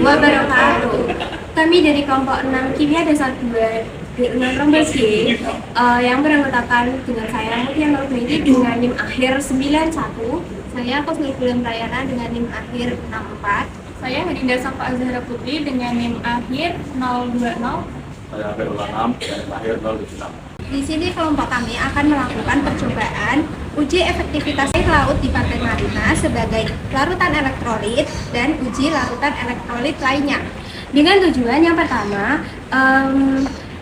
wabarakatuh. Kami dari kelompok 6 Kimia Dasar 2 Rombes G yang beranggotakan dengan saya Mutia Nurmedi dengan NIM akhir 91, saya Kusnul Bulan Prayana dengan NIM akhir 64, saya Hadinda Safa Azhara Putri dengan NIM akhir 020. Saya Berul Anam dengan NIM akhir 076. Di sini kelompok kami akan melakukan percobaan uji efektivitas air laut di Pantai Marina sebagai larutan elektrolit dan uji larutan elektrolit lainnya. Dengan tujuan yang pertama,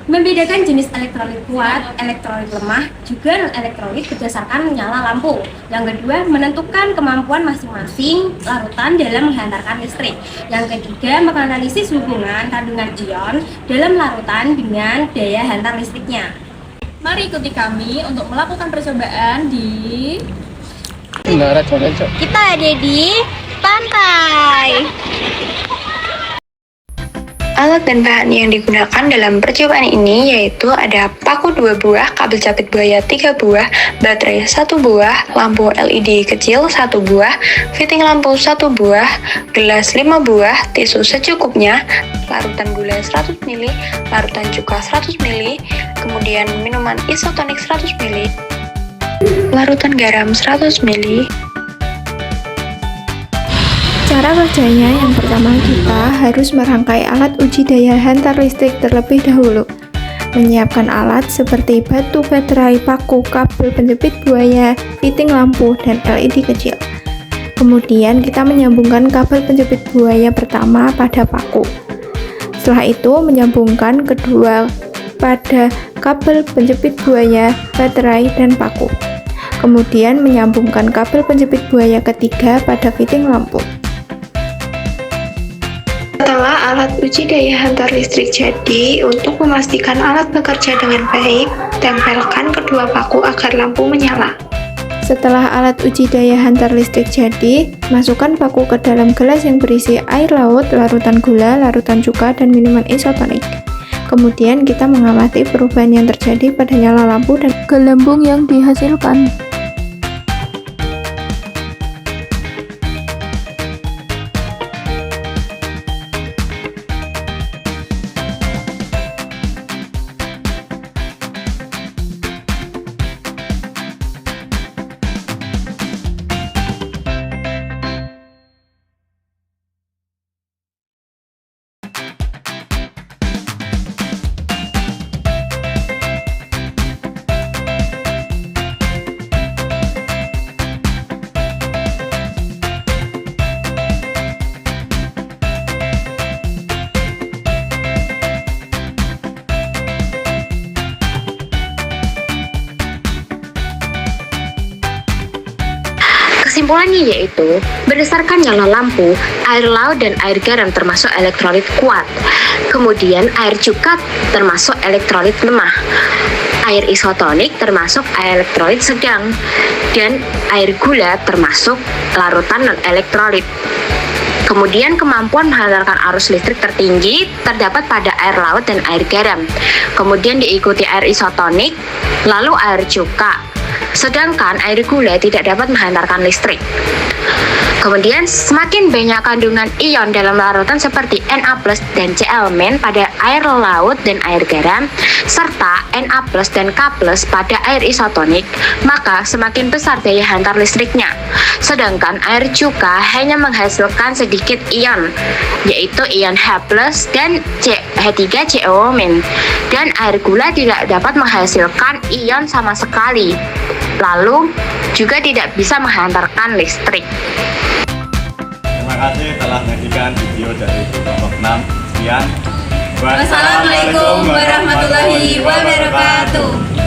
membedakan jenis elektrolit kuat, elektrolit lemah, juga non-elektrolit berdasarkan nyala lampu. Yang kedua, menentukan kemampuan masing-masing larutan dalam menghantarkan listrik. Yang ketiga, menganalisis hubungan kandungan ion dalam larutan dengan daya hantar listriknya. Mari ikuti kami untuk melakukan percobaan di Kita ada di pantai. Alat dan bahan yang digunakan dalam percobaan ini yaitu ada paku 2 buah, kabel capit buaya 3 buah, baterai 1 buah, lampu LED kecil 1 buah, fitting lampu 1 buah, gelas 5 buah, tisu secukupnya, larutan gula 100 ml, larutan cuka 100 ml, kemudian minuman isotonik 100 ml, larutan garam 100 ml. Cara kerjanya, yang pertama kita harus merangkai alat uji daya hantar listrik terlebih dahulu. Menyiapkan alat seperti batu, baterai, paku, kabel penjepit buaya, fitting lampu, dan LED kecil. Kemudian kita menyambungkan kabel penjepit buaya pertama pada paku. Setelah itu menyambungkan kedua pada kabel penjepit buaya, baterai, dan paku. Kemudian menyambungkan kabel penjepit buaya ketiga pada fitting lampu. Setelah alat uji daya hantar listrik jadi, untuk memastikan alat bekerja dengan baik, tempelkan kedua paku agar lampu menyala. Setelah alat uji daya hantar listrik jadi, masukkan paku ke dalam gelas yang berisi air laut, larutan gula, larutan cuka, dan minuman isotonik. Kemudian kita mengamati perubahan yang terjadi pada nyala lampu dan gelembung yang dihasilkan. Kesimpulannya yaitu, berdasarkan nyala lampu, air laut dan air garam termasuk elektrolit kuat. Kemudian air cuka termasuk elektrolit lemah. Air isotonik termasuk elektrolit sedang. Dan air gula termasuk larutan non-elektrolit. Kemudian kemampuan menghantarkan arus listrik tertinggi terdapat pada air laut dan air garam. Kemudian diikuti air isotonik, lalu air cuka. Sedangkan air gula tidak dapat menghantarkan listrik. Kemudian semakin banyak kandungan ion dalam larutan seperti Na+ dan Cl- pada air laut dan air garam, serta Na+ dan K+ pada air isotonik, maka semakin besar daya hantar listriknya. Sedangkan air cuka hanya menghasilkan sedikit ion, yaitu ion H+ dan H3CO-. Dan air gula tidak dapat menghasilkan ion sama sekali. Lalu juga tidak bisa menghantarkan listrik. Terima kasih telah menyaksikan video dari kelompok 6. Sekian. Wassalamualaikum warahmatullahi wabarakatuh.